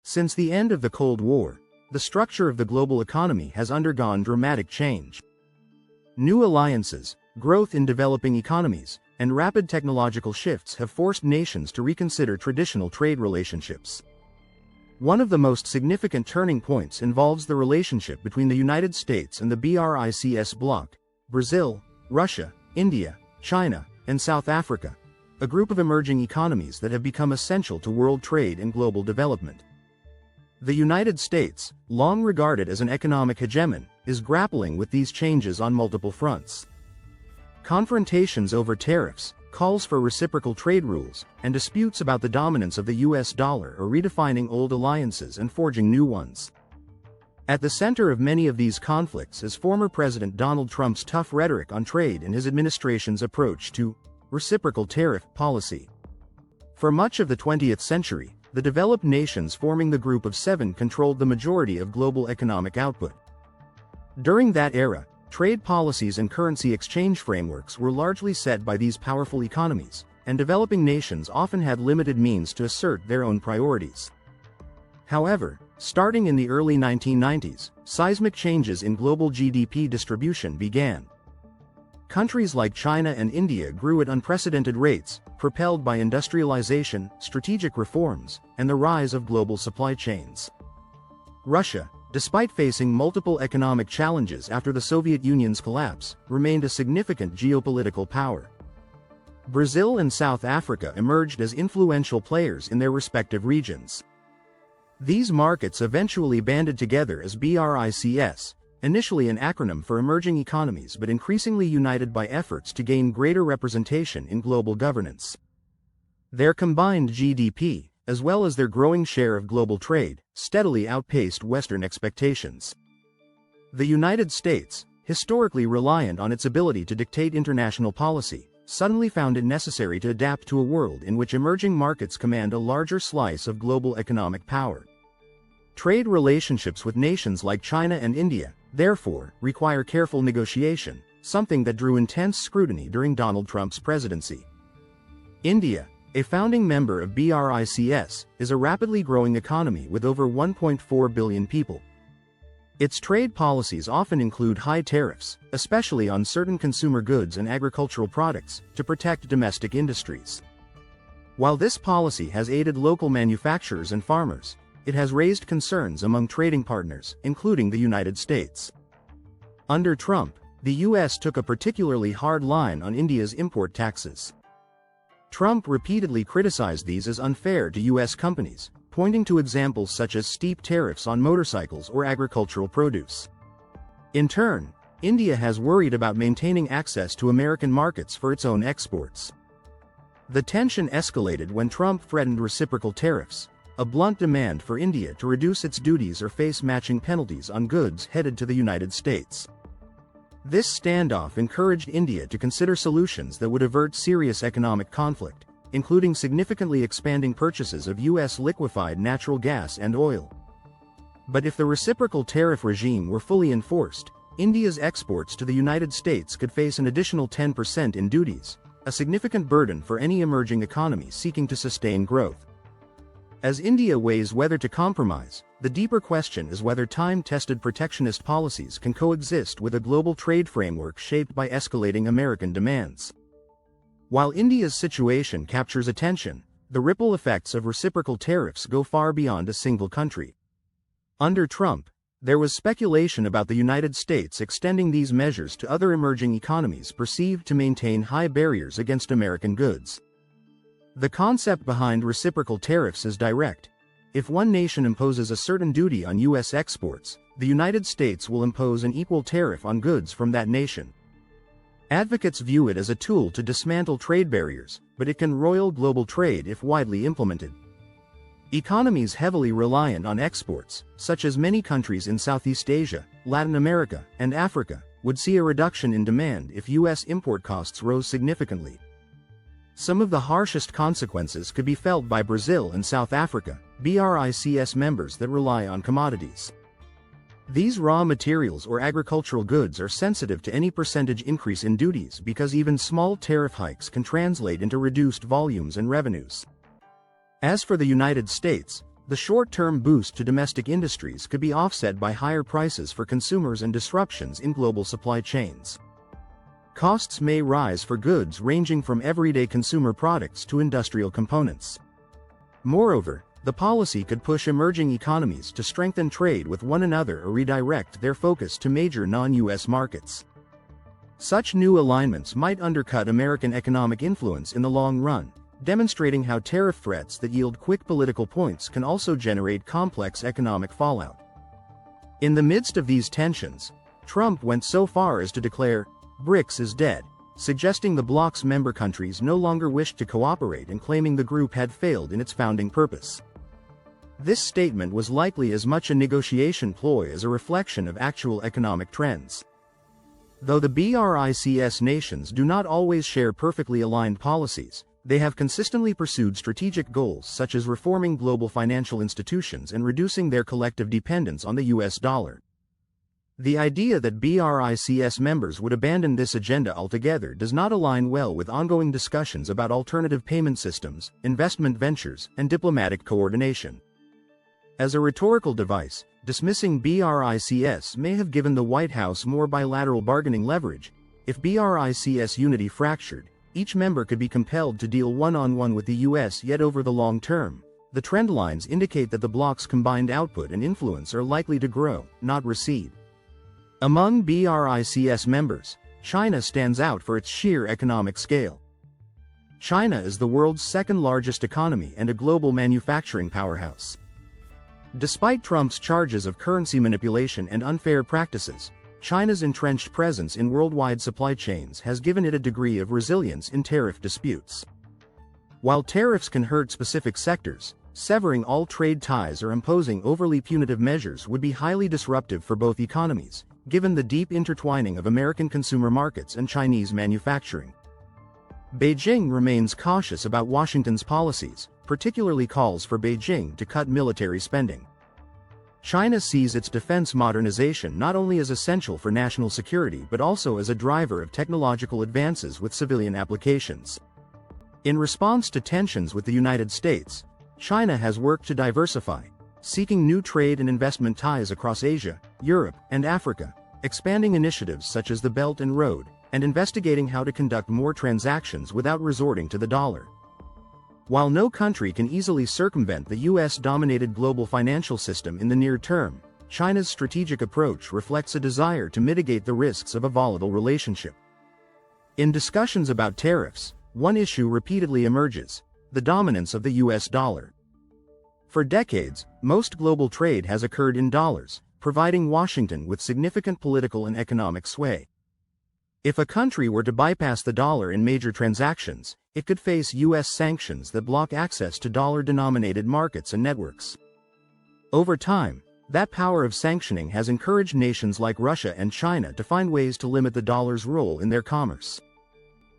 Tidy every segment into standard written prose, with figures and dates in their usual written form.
Since the end of the Cold War, the structure of the global economy has undergone dramatic change. New alliances, growth in developing economies, and rapid technological shifts have forced nations to reconsider traditional trade relationships. One of the most significant turning points involves the relationship between the United States and the BRICS bloc: Brazil, Russia, India, China, and South Africa, a group of emerging economies that have become essential to world trade and global development. The United States, long regarded as an economic hegemon, is grappling with these changes on multiple fronts. Confrontations over tariffs, calls for reciprocal trade rules, and disputes about the dominance of the US dollar are redefining old alliances and forging new ones. At the center of many of these conflicts is former President Donald Trump's tough rhetoric on trade and his administration's approach to reciprocal tariff policy. For much of the 20th century, the developed nations forming the Group of Seven controlled the majority of global economic output. During that era, trade policies and currency exchange frameworks were largely set by these powerful economies, and developing nations often had limited means to assert their own priorities. However, starting in the early 1990s, seismic changes in global GDP distribution began. Countries like China and India grew at unprecedented rates, propelled by industrialization, strategic reforms, and the rise of global supply chains. Russia, despite facing multiple economic challenges after the Soviet Union's collapse, remained a significant geopolitical power. Brazil and South Africa emerged as influential players in their respective regions. These markets eventually banded together as BRICS, initially an acronym for emerging economies but increasingly united by efforts to gain greater representation in global governance. Their combined GDP, as well as their growing share of global trade, steadily outpaced Western expectations. The United States, historically reliant on its ability to dictate international policy, suddenly found it necessary to adapt to a world in which emerging markets command a larger slice of global economic power. Trade relationships with nations like China and India, therefore, require careful negotiation, something that drew intense scrutiny during Donald Trump's presidency. India, a founding member of BRICS, is a rapidly growing economy with over 1.4 billion people. Its trade policies often include high tariffs, especially on certain consumer goods and agricultural products, to protect domestic industries. While this policy has aided local manufacturers and farmers, it has raised concerns among trading partners, including the United States. Under Trump, the US took a particularly hard line on India's import taxes. Trump repeatedly criticized these as unfair to US companies, pointing to examples such as steep tariffs on motorcycles or agricultural produce. In turn, India has worried about maintaining access to American markets for its own exports. The tension escalated when Trump threatened reciprocal tariffs, a blunt demand for India to reduce its duties or face matching penalties on goods headed to the United States. This standoff encouraged India to consider solutions that would avert serious economic conflict, including significantly expanding purchases of US liquefied natural gas and oil. But if the reciprocal tariff regime were fully enforced, India's exports to the United States could face an additional 10% in duties, a significant burden for any emerging economy seeking to sustain growth. As India weighs whether to compromise, the deeper question is whether time-tested protectionist policies can coexist with a global trade framework shaped by escalating American demands. While India's situation captures attention, the ripple effects of reciprocal tariffs go far beyond a single country. Under Trump, there was speculation about the United States extending these measures to other emerging economies perceived to maintain high barriers against American goods. The concept behind reciprocal tariffs is direct. If one nation imposes a certain duty on US exports, the United States will impose an equal tariff on goods from that nation. Advocates view it as a tool to dismantle trade barriers, but it can roil global trade if widely implemented. Economies heavily reliant on exports, such as many countries in Southeast Asia, Latin America, and Africa, would see a reduction in demand if US import costs rose significantly. Some of the harshest consequences could be felt by Brazil and South Africa, BRICS members that rely on commodities. These raw materials or agricultural goods are sensitive to any percentage increase in duties because even small tariff hikes can translate into reduced volumes and revenues. As for the United States, The short-term boost to domestic industries could be offset by higher prices for consumers and disruptions in global supply chains. Costs may rise for goods ranging from everyday consumer products to industrial components. Moreover, the policy could push emerging economies to strengthen trade with one another or redirect their focus to major non-US markets. Such new alignments might undercut American economic influence in the long run, demonstrating how tariff threats that yield quick political points can also generate complex economic fallout. In the midst of these tensions, Trump went so far as to declare, "BRICS is dead," suggesting the bloc's member countries no longer wished to cooperate and claiming the group had failed in its founding purpose. This statement was likely as much a negotiation ploy as a reflection of actual economic trends. Though the BRICS nations do not always share perfectly aligned policies, they have consistently pursued strategic goals such as reforming global financial institutions and reducing their collective dependence on the US dollar. The idea that BRICS members would abandon this agenda altogether does not align well with ongoing discussions about alternative payment systems, investment ventures, and diplomatic coordination. As a rhetorical device, dismissing BRICS may have given the White House more bilateral bargaining leverage. If BRICS unity fractured, each member could be compelled to deal one-on-one with the US. Yet over the long term, the trend lines indicate that the bloc's combined output and influence are likely to grow, not recede. Among BRICS members, China stands out for its sheer economic scale. China is the world's second-largest economy and a global manufacturing powerhouse. Despite Trump's charges of currency manipulation and unfair practices, China's entrenched presence in worldwide supply chains has given it a degree of resilience in tariff disputes. While tariffs can hurt specific sectors, severing all trade ties or imposing overly punitive measures would be highly disruptive for both economies, given the deep intertwining of American consumer markets and Chinese manufacturing. Beijing remains cautious about Washington's policies, particularly calls for Beijing to cut military spending. China sees its defense modernization not only as essential for national security but also as a driver of technological advances with civilian applications. In response to tensions with the United States, China has worked to diversify, seeking new trade and investment ties across Asia, Europe, and Africa, expanding initiatives such as the Belt and Road, and investigating how to conduct more transactions without resorting to the dollar. While no country can easily circumvent the US-dominated global financial system in the near term, China's strategic approach reflects a desire to mitigate the risks of a volatile relationship. In discussions about tariffs, one issue repeatedly emerges: the dominance of the US dollar. For decades, most global trade has occurred in dollars, providing Washington with significant political and economic sway. If a country were to bypass the dollar in major transactions, it could face US sanctions that block access to dollar-denominated markets and networks. Over time, that power of sanctioning has encouraged nations like Russia and China to find ways to limit the dollar's role in their commerce.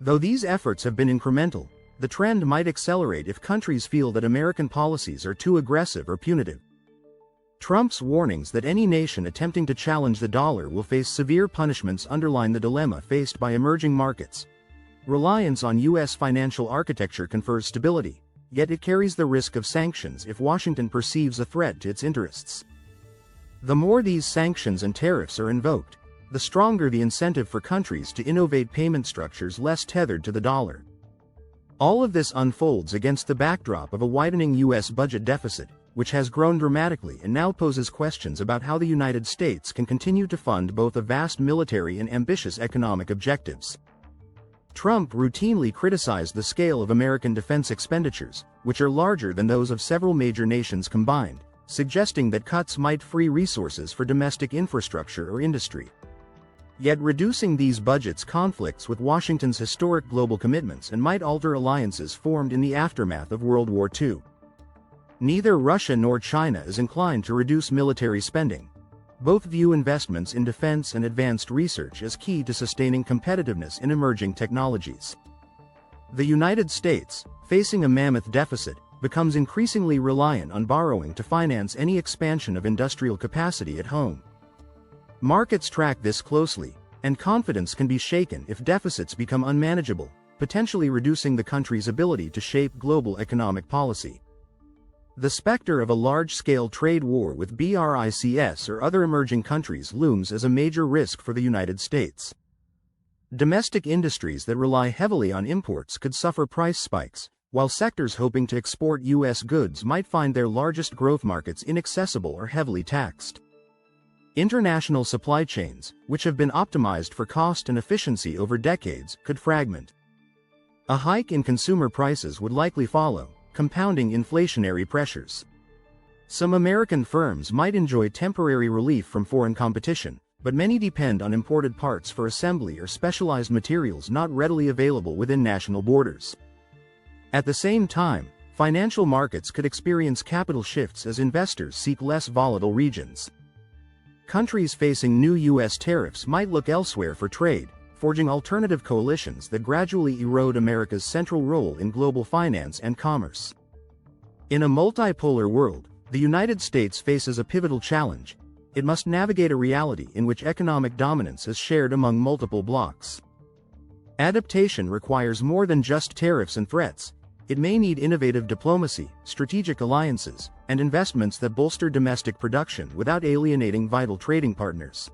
Though these efforts have been incremental, the trend might accelerate if countries feel that American policies are too aggressive or punitive. Trump's warnings that any nation attempting to challenge the dollar will face severe punishments underline the dilemma faced by emerging markets. Reliance on US financial architecture confers stability, yet it carries the risk of sanctions if Washington perceives a threat to its interests. The more these sanctions and tariffs are invoked, the stronger the incentive for countries to innovate payment structures less tethered to the dollar. All of this unfolds against the backdrop of a widening US budget deficit, which has grown dramatically and now poses questions about how the United States can continue to fund both a vast military and ambitious economic objectives. Trump routinely criticized the scale of American defense expenditures, which are larger than those of several major nations combined, suggesting that cuts might free resources for domestic infrastructure or industry. Yet reducing these budgets conflicts with Washington's historic global commitments and might alter alliances formed in the aftermath of World War II. Neither Russia nor China is inclined to reduce military spending. Both view investments in defense and advanced research as key to sustaining competitiveness in emerging technologies. The United States, facing a mammoth deficit, becomes increasingly reliant on borrowing to finance any expansion of industrial capacity at home. Markets track this closely, and confidence can be shaken if deficits become unmanageable, potentially reducing the country's ability to shape global economic policy. The specter of a large-scale trade war with BRICS or other emerging countries looms as a major risk for the United States. Domestic industries that rely heavily on imports could suffer price spikes, while sectors hoping to export U.S. goods might find their largest growth markets inaccessible or heavily taxed. International supply chains, which have been optimized for cost and efficiency over decades, could fragment. A hike in consumer prices would likely follow, compounding inflationary pressures. Some American firms might enjoy temporary relief from foreign competition, but many depend on imported parts for assembly or specialized materials not readily available within national borders. At the same time, financial markets could experience capital shifts as investors seek less volatile regions. Countries facing new U.S. tariffs might look elsewhere for trade, forging alternative coalitions that gradually erode America's central role in global finance and commerce. In a multipolar world, the United States faces a pivotal challenge. It must navigate a reality in which economic dominance is shared among multiple blocs. Adaptation requires more than just tariffs and threats. It may need innovative diplomacy, strategic alliances, and investments that bolster domestic production without alienating vital trading partners.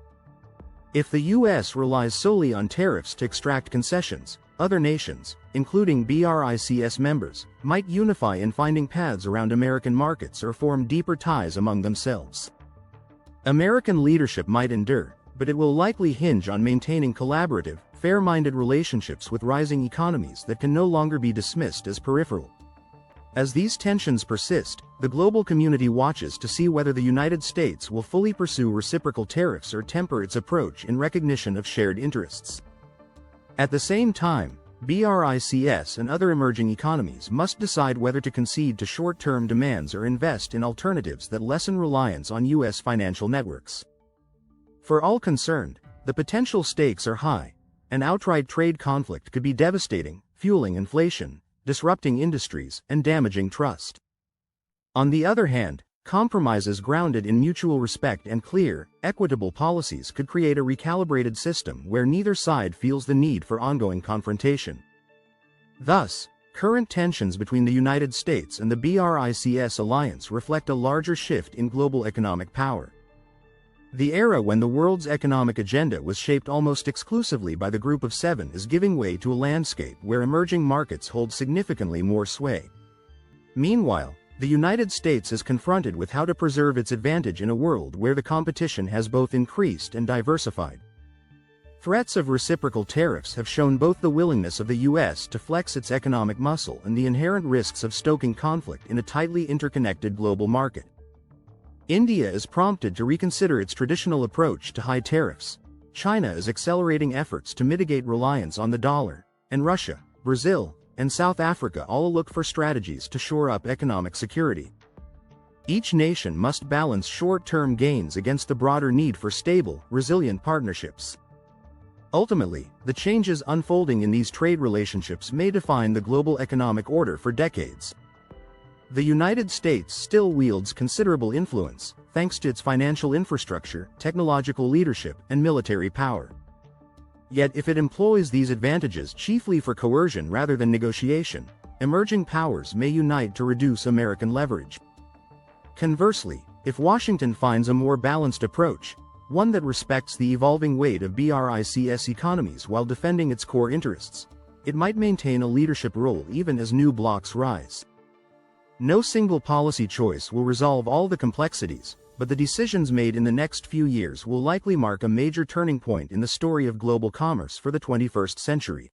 If the U.S. relies solely on tariffs to extract concessions, other nations, including BRICS members, might unify in finding paths around American markets or form deeper ties among themselves. American leadership might endure, but it will likely hinge on maintaining collaborative, fair-minded relationships with rising economies that can no longer be dismissed as peripheral. As these tensions persist, the global community watches to see whether the United States will fully pursue reciprocal tariffs or temper its approach in recognition of shared interests. At the same time, BRICS and other emerging economies must decide whether to concede to short-term demands or invest in alternatives that lessen reliance on U.S. financial networks. For all concerned, the potential stakes are high. An outright trade conflict could be devastating, fueling inflation, disrupting industries, and damaging trust. On the other hand, compromises grounded in mutual respect and clear, equitable policies could create a recalibrated system where neither side feels the need for ongoing confrontation. Thus, current tensions between the United States and the BRICS alliance reflect a larger shift in global economic power. The era when the world's economic agenda was shaped almost exclusively by the Group of Seven is giving way to a landscape where emerging markets hold significantly more sway. Meanwhile, the United States is confronted with how to preserve its advantage in a world where the competition has both increased and diversified. Threats of reciprocal tariffs have shown both the willingness of the U.S. to flex its economic muscle and the inherent risks of stoking conflict in a tightly interconnected global market. India is prompted to reconsider its traditional approach to high tariffs. China is accelerating efforts to mitigate reliance on the dollar, and Russia, Brazil, and South Africa all look for strategies to shore up economic security. Each nation must balance short-term gains against the broader need for stable, resilient partnerships. Ultimately, the changes unfolding in these trade relationships may define the global economic order for decades. The United States still wields considerable influence, thanks to its financial infrastructure, technological leadership, and military power. Yet if it employs these advantages chiefly for coercion rather than negotiation, emerging powers may unite to reduce American leverage. Conversely, if Washington finds a more balanced approach, one that respects the evolving weight of BRICS economies while defending its core interests, it might maintain a leadership role even as new blocs rise. No single policy choice will resolve all the complexities, but the decisions made in the next few years will likely mark a major turning point in the story of global commerce for the 21st century.